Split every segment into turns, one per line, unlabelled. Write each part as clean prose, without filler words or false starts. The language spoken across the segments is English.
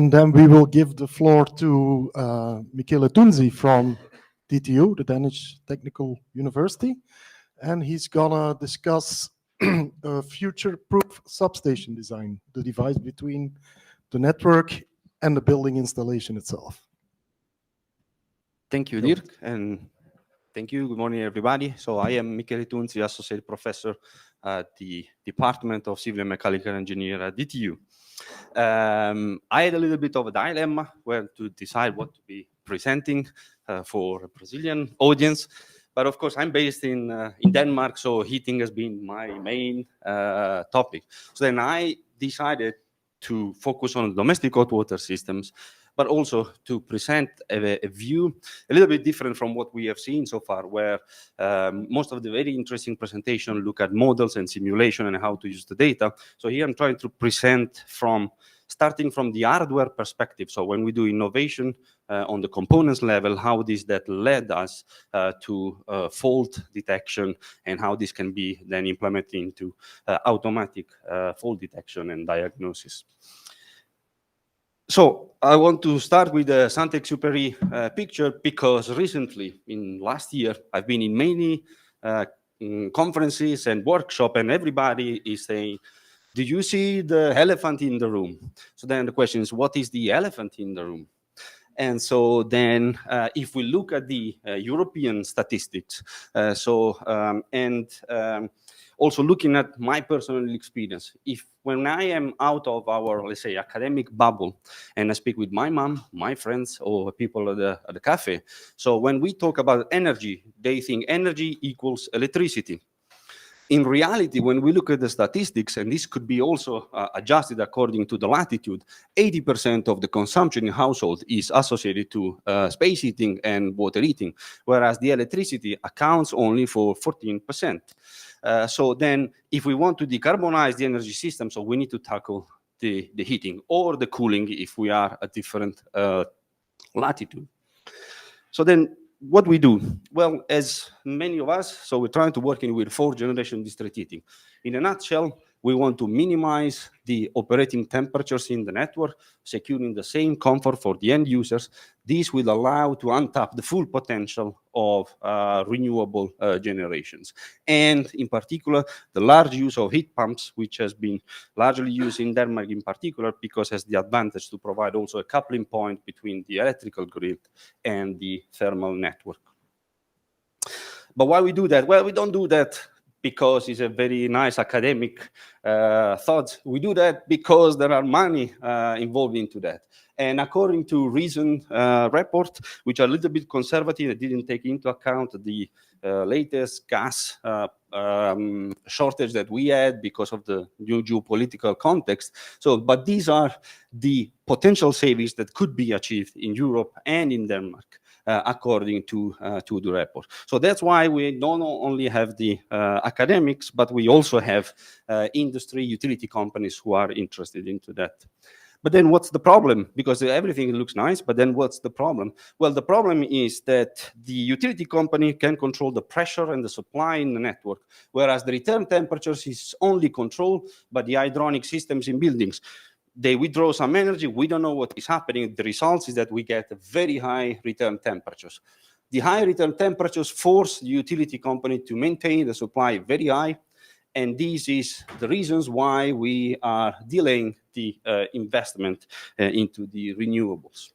And then we will give the floor to Michele Tunzi from DTU, the Danish Technical University. And he's gonna discuss a future-proof substation design, the device between the network and the building installation itself.
Thank you, Dirk, and thank you. Good morning, everybody. So I am Michele Tunzi, Associate Professor at the Department of Civil and Mechanical Engineering at DTU. I had a little bit of a dilemma where to decide what to be presenting for a Brazilian audience. But of course, I'm based in Denmark, so heating has been my main topic. So then I decided to focus on domestic hot water systems, but also to present a view a little bit different from what we have seen so far, where most of the very interesting presentation look at models and simulation and how to use the data. So here I'm trying to present starting from the hardware perspective. So when we do innovation on the components level, how that led us to fault detection and how this can be then implemented into automatic fault detection and diagnosis. So I want to start with the Saint-Exupéry picture because recently, in last year, I've been in many conferences and workshops, and everybody is saying, do you see the elephant in the room? So then the question is, what is the elephant in the room? And so then if we look at the European statistics, also looking at my personal experience, when I am out of our, let's say, academic bubble, and I speak with my mom, my friends, or people at the cafe, so when we talk about energy, they think energy equals electricity. In reality, when we look at the statistics, and this could be also adjusted according to the latitude, 80% of the consumption in household is associated to space heating and water heating, whereas the electricity accounts only for 14%. So then if we want to decarbonize the energy system, so we need to tackle the heating or the cooling if we are at different latitude. So then what we do? Well, as many of us, so we're trying to work with 4th-generation district heating. In a nutshell, we want to minimize the operating temperatures in the network, securing the same comfort for the end users. This will allow to untap the full potential of renewable generations. And in particular, the large use of heat pumps, which has been largely used in Denmark in particular, because it has the advantage to provide also a coupling point between the electrical grid and the thermal network. But why we do that? Well, we don't do that because it's a very nice academic thought. We do that because there are money involved into that. And according to recent report, which are a little bit conservative, it didn't take into account the latest gas shortage that we had because of the new geopolitical context. So, but these are the potential savings that could be achieved in Europe and in Denmark. According to the report. So that's why we don't only have the academics, but we also have industry, utility companies who are interested into that. But then what's the problem? Because everything looks nice, but then what's the problem? Well, the problem is that the utility company can control the pressure and the supply in the network, whereas the return temperatures is only controlled by the hydronic systems in buildings. They withdraw some energy, we don't know what is happening. The result is that we get very high return temperatures. The high return temperatures force the utility company to maintain the supply very high, and this is the reasons why we are delaying the investment into the renewables.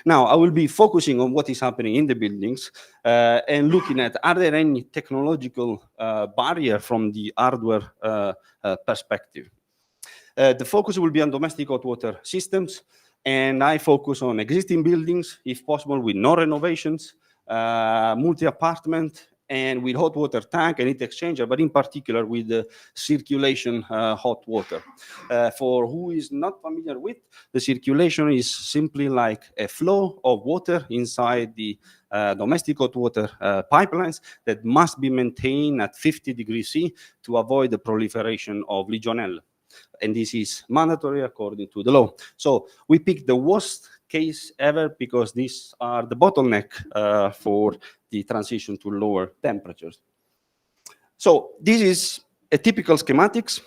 Now, I will be focusing on what is happening in the buildings and looking at, are there any technological barrier from the hardware perspective? The focus will be on domestic hot water systems, and I focus on existing buildings, if possible, with no renovations, multi-apartment, and with hot water tank and heat exchanger, but in particular with the circulation hot water. For who is not familiar with, the circulation is simply like a flow of water inside the domestic hot water pipelines that must be maintained at 50 degrees C to avoid the proliferation of Legionella. And this is mandatory according to the law. So we picked the worst case ever because these are the bottleneck for the transition to lower temperatures. So this is a typical schematics.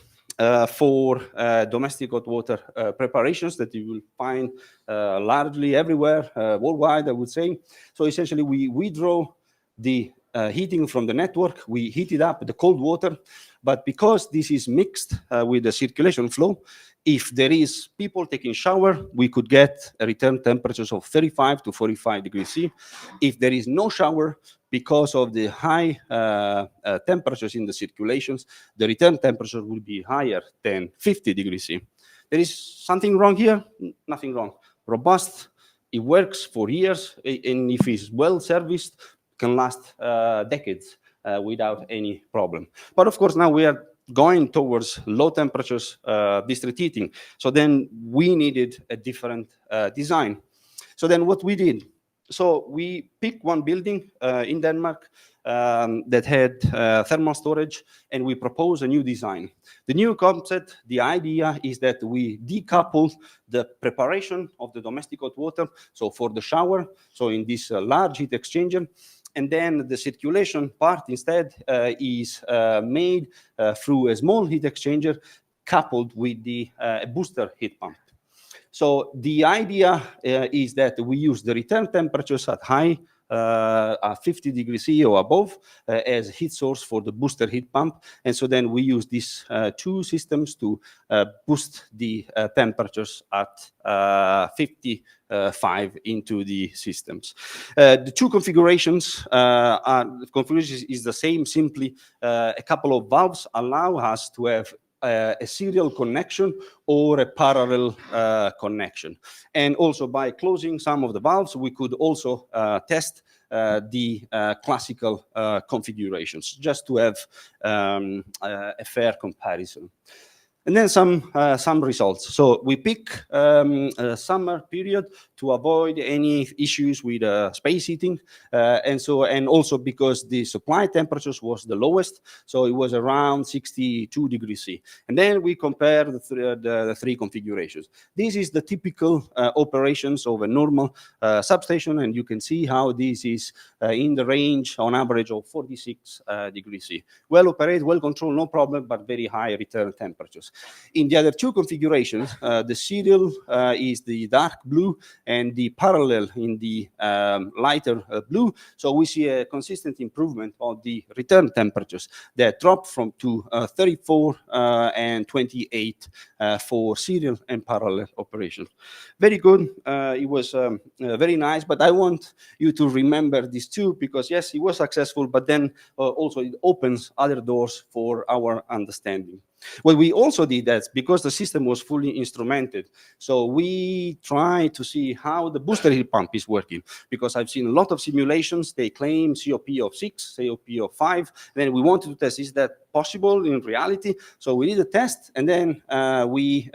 for domestic hot water preparations that you will find largely everywhere worldwide, I would say. So essentially, we draw the heating from the network, we heat it up with the cold water, but because this is mixed with the circulation flow, if there is people taking shower, we could get a return temperatures of 35 to 45 degrees C. If there is no shower, because of the high temperatures in the circulations, the return temperature will be higher than 50 degrees C. There is something wrong here? Nothing wrong. Robust, it works for years, and if it's well serviced, can last decades without any problem. But of course, now we are going towards low temperatures district heating. So then we needed a different design. So then what we did, so we picked one building in Denmark that had thermal storage, and we proposed a new design. The new concept, the idea is that we decouple the preparation of the domestic hot water, so for the shower, so in this large heat exchanger, and then the circulation part instead is made through a small heat exchanger coupled with the booster heat pump. So the idea is that we use the return temperatures at high, 50 degrees C or above, as heat source for the booster heat pump. And so then we use these two systems to boost the temperatures at 55 into the systems. The two configurations the configuration is the same, simply a couple of valves allow us to have a serial connection or a parallel connection. And also by closing some of the valves, we could also test the classical configurations, just to have a fair comparison. And then some results. So we pick a summer period to avoid any issues with space heating, and also because the supply temperatures was the lowest, so it was around 62 degrees C. And then we compare the three configurations. This is the typical operations of a normal substation, and you can see how this is in the range on average of 46 degrees C. Well operated, well controlled, no problem, but very high return temperatures. In the other two configurations, the serial is the dark blue and the parallel in the lighter blue. So we see a consistent improvement of the return temperatures that drop from to 34 and 28 for serial and parallel operations. Very good. It was very nice, but I want you to remember these two because yes, it was successful, but then also it opens other doors for our understanding. What we also did that because the system was fully instrumented, so we tried to see how the booster heat pump is working, because I've seen a lot of simulations, they claim COP of 6, COP of 5, then we wanted to test, is that possible in reality? So we did a test, and then we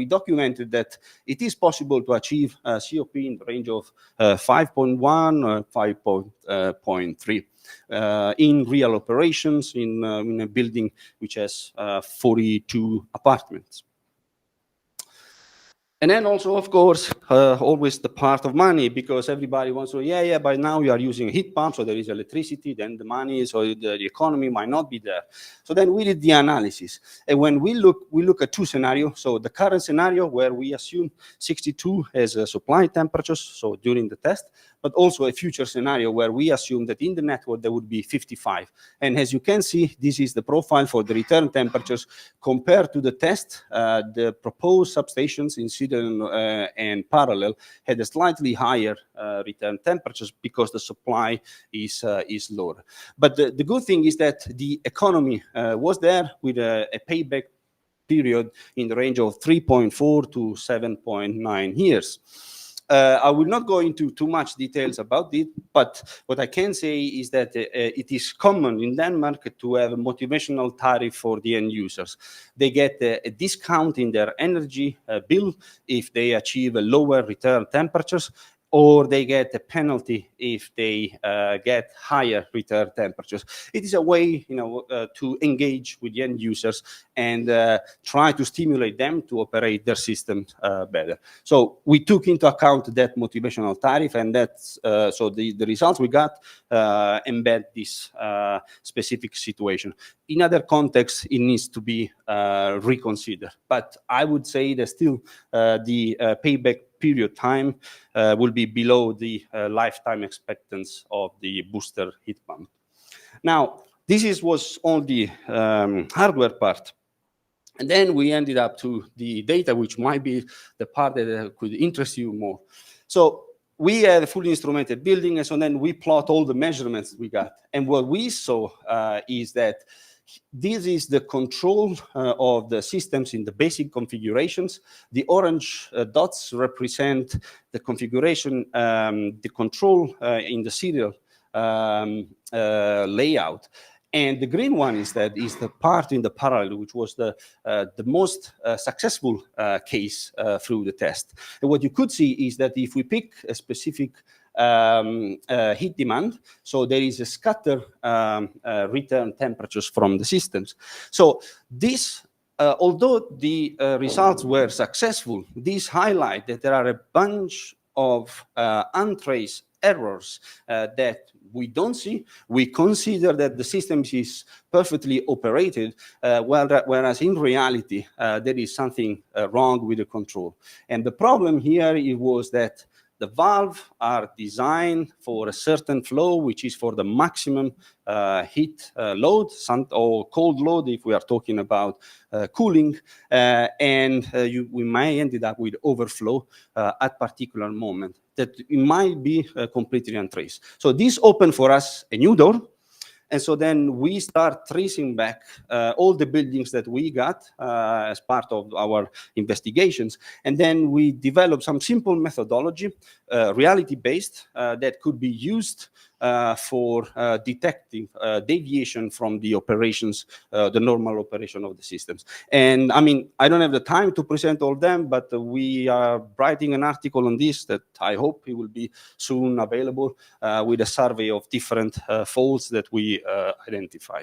documented that it is possible to achieve COP in the range of 5.1 or 5.3. In real operations in a building which has 42 apartments. And then also, of course, always the part of money, because everybody wants to, yeah, by now you are using a heat pump, so there is electricity, then the money, so the economy might not be there. So then we did the analysis. And when we look at two scenarios. So the current scenario where we assume 62 as a supply temperatures, so during the test, but also a future scenario where we assume that in the network there would be 55. And as you can see, this is the profile for the return temperatures compared to the test. The proposed substations in serial and parallel had a slightly higher return temperatures because the supply is lower. But the good thing is that the economy was there with a payback period in the range of 3.4 to 7.9 years. I will not go into too much details about it, but what I can say is that it is common in Denmark to have a motivational tariff for the end users. They get a discount in their energy bill if they achieve a lower return temperatures, or they get a penalty if they get higher return temperatures. It is a way, to engage with the end users and try to stimulate them to operate their systems better. So we took into account that motivational tariff, and that's so the results we got embed this specific situation. In other contexts, it needs to be reconsidered. But I would say that still the payback period time will be below the lifetime expectancy of the booster heat pump. Now, this was all the hardware part. And then we ended up to the data, which might be the part that could interest you more. So we had a fully instrumented building, and so then we plot all the measurements we got. And what we saw is that this is the control of the systems in the basic configurations. The orange dots represent the configuration, the control in the serial layout. And the green one is the part in the parallel, which was the most successful case through the test. And what you could see is that if we pick a specific heat demand, so there is a scatter return temperatures from the systems. So this, although the results were successful, these highlight that there are a bunch of untraced errors that we don't see. We consider that the system is perfectly operated, whereas in reality, there is something wrong with the control. And the problem here was that the valves are designed for a certain flow, which is for the maximum heat load, or cold load if we are talking about cooling, and we may end up with overflow at particular moment that it might be completely untraced. So this opened for us a new door. And so then we start tracing back all the buildings that we got as part of our investigations. And then we developed some simple methodology, reality-based, that could be used for detecting deviation from the operations, the normal operation of the systems. And I mean, I don't have the time to present all them, but we are writing an article on this that I hope it will be soon available with a survey of different faults that we identify.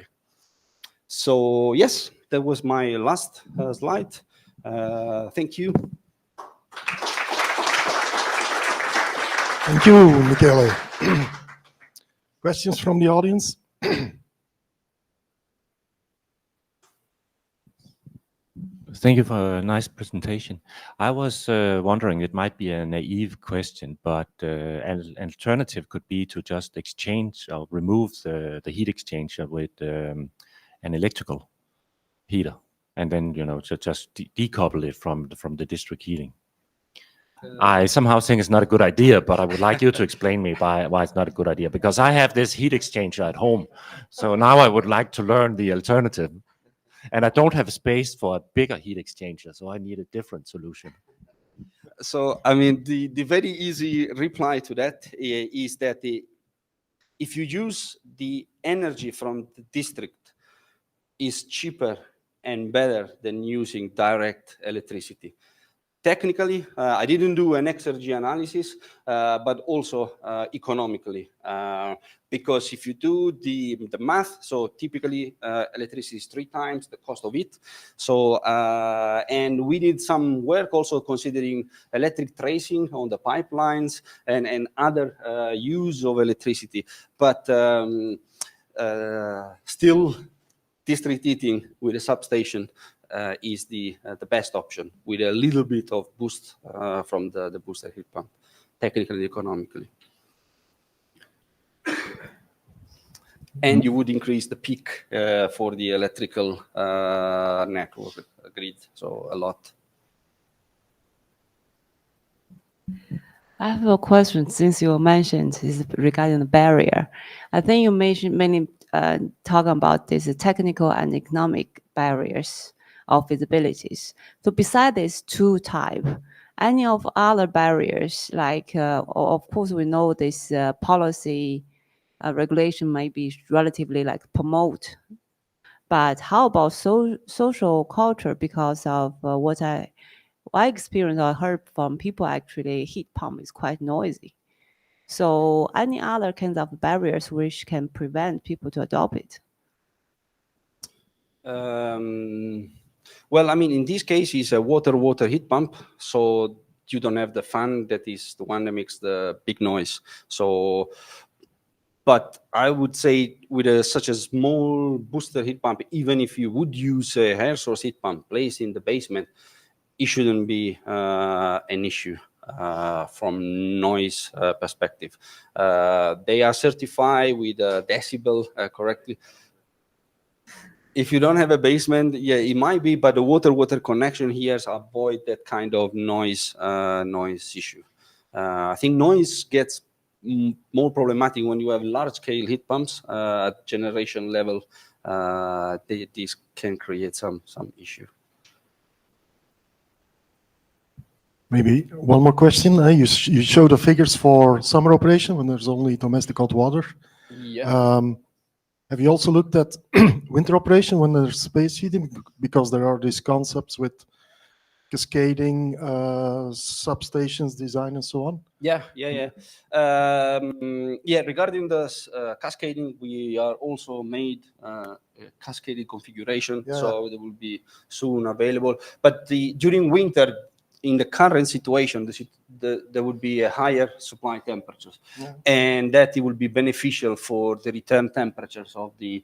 So yes, that was my last slide. Thank you.
Thank you, Michele. Questions from the audience?
Thank you for a nice presentation. I was wondering, it might be a naive question, but an alternative could be to just exchange or remove the heat exchanger with an electrical heater, and then to just decouple it from the district heating. I somehow think it's not a good idea, but I would like you to explain me why it's not a good idea, because I have this heat exchanger at home. So now I would like to learn the alternative. And I don't have space for a bigger heat exchanger, so I need a different solution.
So, I mean, the very easy reply to that is that if you use the energy from the district, is cheaper and better than using direct electricity. Technically, I didn't do an exergy analysis, but also economically, because if you do the math, so typically electricity is 3 times the cost of it. So, and we did some work also considering electric tracing on the pipelines and other use of electricity, but still district heating with a substation is the best option, with a little bit of boost from the booster heat pump, technically and economically. And you would increase the peak for the electrical network grid, so a lot.
I have a question, since you mentioned is regarding the barrier. I think you mentioned many talking about this technical and economic barriers of feasibilities. So beside these 2 types, any of other barriers, like of course we know this policy regulation might be relatively like promote, but how about social culture? Because of what I experienced or heard from people, actually heat pump is quite noisy. So any other kinds of barriers which can prevent people to adopt it?
Well, I mean, in this case, it's a water heat pump, so you don't have the fan that is the one that makes the big noise. So, but I would say with such a small booster heat pump, even if you would use a air source heat pump placed in the basement, it shouldn't be an issue from noise perspective. They are certified with decibel correctly. If you don't have a basement, yeah, it might be, but the water connection here avoid that kind of noise issue. I think noise gets more problematic when you have large scale heat pumps at generation level. This can create some issue.
Maybe one more question. You show the figures for summer operation when there's only domestic hot water.
Yeah.
Have you also looked at winter operation when there's space heating? Because there are these concepts with cascading substations design and so on.
Yeah. Regarding the cascading, we are also made a cascading configuration, so they will be soon available. But during winter, in the current situation, there would be a higher supply temperatures, and that it will be beneficial for the return temperatures of the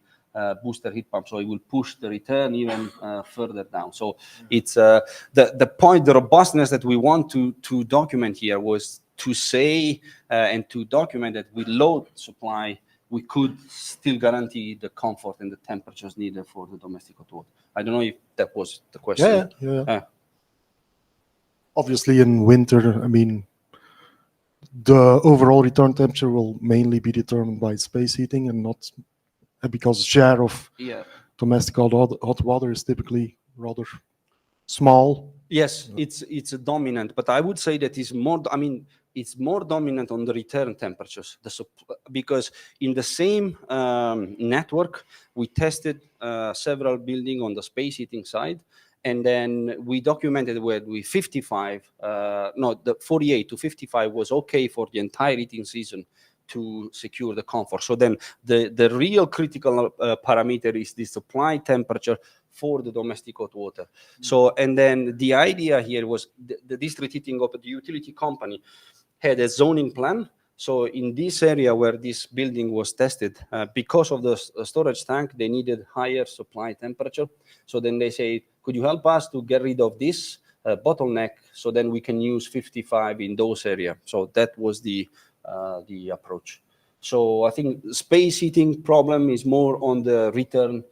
booster heat pump. So it will push the return even further down. So it's the point, the robustness that we want to document here was to say and to document that with low supply, we could still guarantee the comfort and the temperatures needed for the domestic hot water. I don't know if that was the question.
Yeah. Obviously, in winter, I mean, the overall return temperature will mainly be determined by space heating and not because share of domestic hot water is typically rather small.
Yes, it's a dominant, but I would say that it's more. I mean, it's more dominant on the return temperatures. Because in the same network, we tested several buildings on the space heating side. And then we documented where we the 48 to 55 was okay for the entire heating season to secure the comfort. So then the real critical parameter is the supply temperature for the domestic hot water. So, and then the idea here was the district heating of the utility company had a zoning plan. So in this area where this building was tested, because of the storage tank, they needed higher supply temperature. So then they say, could you help us to get rid of this bottleneck so then we can use 55 in those areas? So that was the approach. So I think space heating problem is more on the return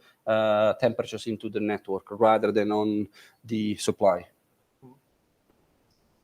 temperatures into the network rather than on the supply.